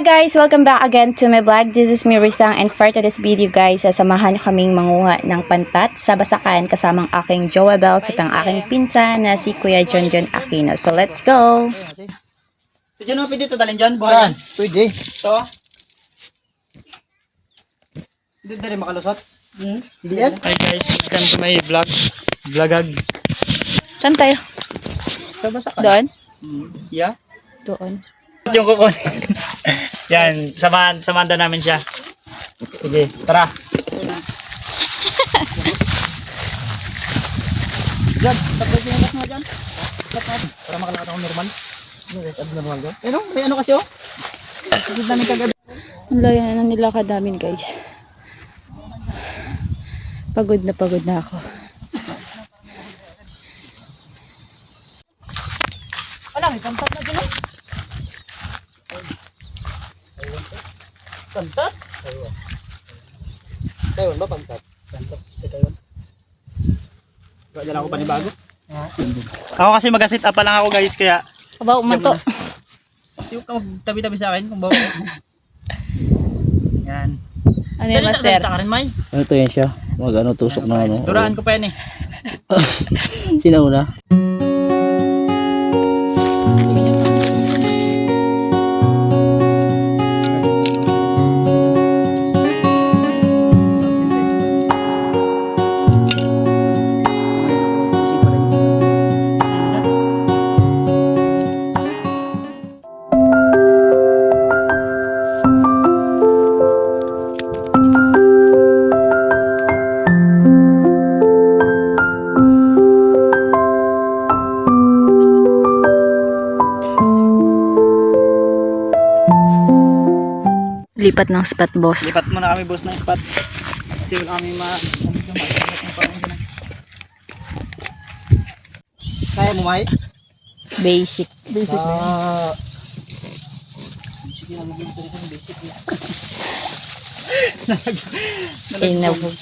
Guys, welcome back again to my vlog. This is me, Risang, and for today's video guys, sasamahan niyo kaming manguha ng pantat sa Basakan kasamang aking Jowa Bells at ang aking pinsan na si Kuya John John Aquino. So let's go! Pwede naman pwede ito dalhin dyan? Buhay yan? Pwede. Ito? Hindi na rin makalusot? Hindi yan? Hi guys, welcome to my vlog. Vlogag. Saan tayo? Sa Basakan. Doon? Yeah? Doon. Yung kukunin. Yan, samahan na namin siya. Sige, tara. Diyan, tapos yung anak mo dyan. Para makalakad ako normal. Normal doon. Ano? May ano kasi oh. Kasi namin kagabi. Ang layo na nilakad namin guys. Pagod na ako. Wala, may pantat na dyan oh. Pantat? Taiwan ba pantat? Pantat sa Taiwan. Wala lang ako panibago. Ako kasi mag-sit up pa lang ako guys, kaya Kabaw man to. yung tabi-tabi sa akin kung bawa. Yan. Ano yan, master? Salita ka rin, May. Ano to yan siya? Mag ano tusok na ano? Duraan ko pa yan eh. Sino una? Lipat ng spot, boss. Lipat muna kami boss ng spot. Kasi wala kami Kaya mo, May? Basic. Basic na yan. Inabog.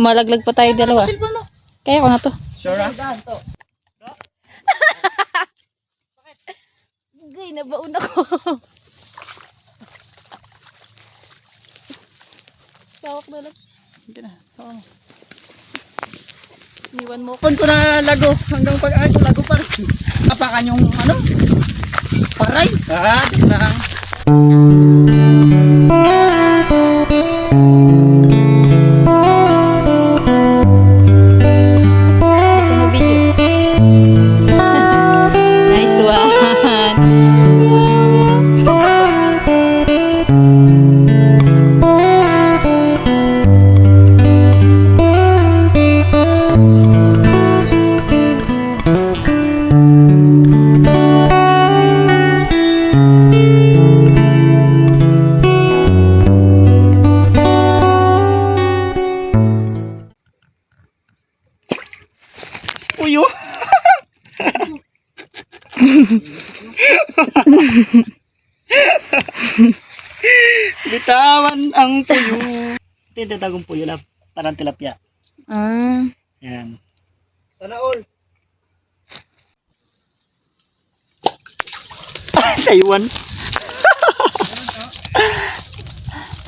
Malaglag pa tayo dalawa. Kaya ko na to. Sure ah? Gay, nabaon ako. Sawak na lang. Hindi na. Iniwan mo. Pag ko na lago hanggang pag ko lago pa rin. Apakan yung ano? Paray. Ito lang. Nice one. Uyo. Bitawan ang puyo. Tinatagong puyo lang. Parang tilapia. Ah. Yan. Sana all. Taiwan.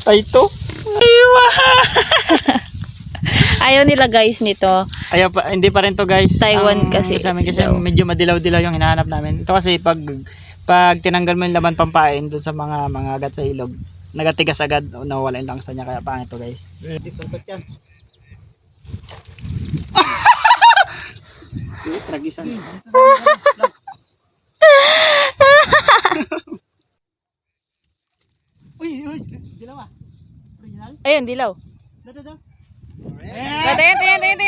Taito. Ayaw nila guys nito. Ayaw pa, hindi pa rin to guys. Taiwan kasi sa amin kasi daw. medyo madilaw-dilaw yung hinahanap namin. Ito kasi pag tinanggal mo yung laman pampain doon sa mga agat sa ilog, nagatigas agad, nawawala yung langsa niya, kaya pangit to guys. Hindi pantat yan. Tragisan. Uy, dilaw ah. Original? Ayun, dilaw. Da.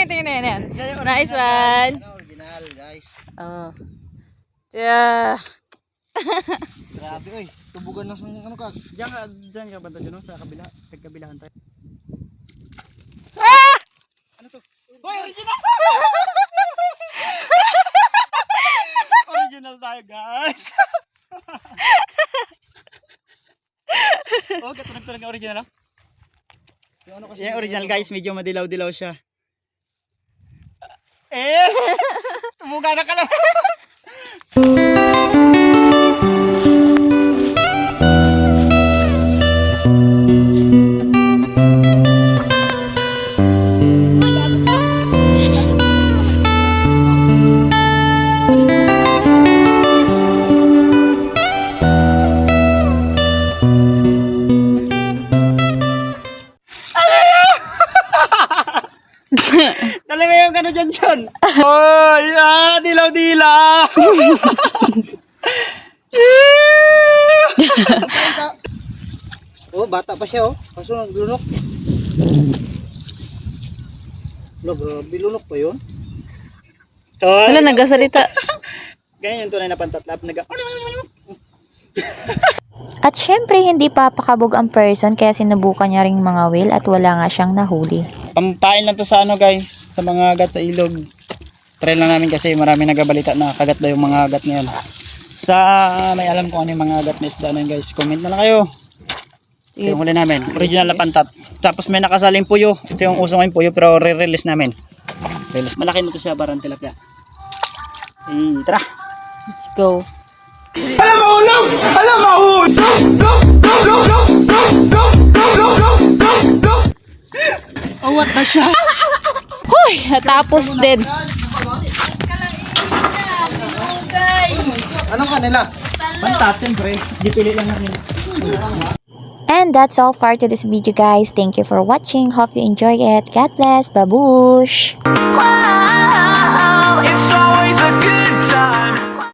Tingnan. Nice one. Original guys. Oh. Yeah. Grabe oy. Tubugan na sa ano ka. Diyan ka banda dyan sa kabila. Tagkabilahan tayo. Ano to? Boy, original! Original tayo guys. Oh, katunog-tunog ang original, oh. Yung ano kasi Yung original guys, medyo madilaw-dilaw siya. Eh! Tumuga na ka lang. Dali mo yung gano'n dyan. Oh, yeah, dilaw-dilaw. Oh, bata pa siya oh. Kaso naglunok. Lo, grabe lunok pa yun. Wala, nagasalita. Ganyan yung tunay na pantatlap. At syempre, hindi papakabog ang person kaya sinubukan niya ring mga whale at wala nga siyang nahuli. Pampain lang to sa ano guys, sa mga agat sa ilog. Try lang namin kasi marami nagabalita na kagat daw yung mga agat ngayon. Sa may alam kung ano yung mga agat na isda na yun guys, comment na lang kayo. Ito yung huli namin, original na pantat. Tapos may nakasaling puyo. Ito yung uso ngayong puyo pero re-release namin. Release. Malaki na to siya, parang tilapia. Tara! Let's go. Oh, what the shit? Hoy, tapos din. Anong kanila? Pantat, siyempre. Dipili lang namin. And that's all for today's video guys. Thank you for watching. Hope you enjoy it. God bless. Babush!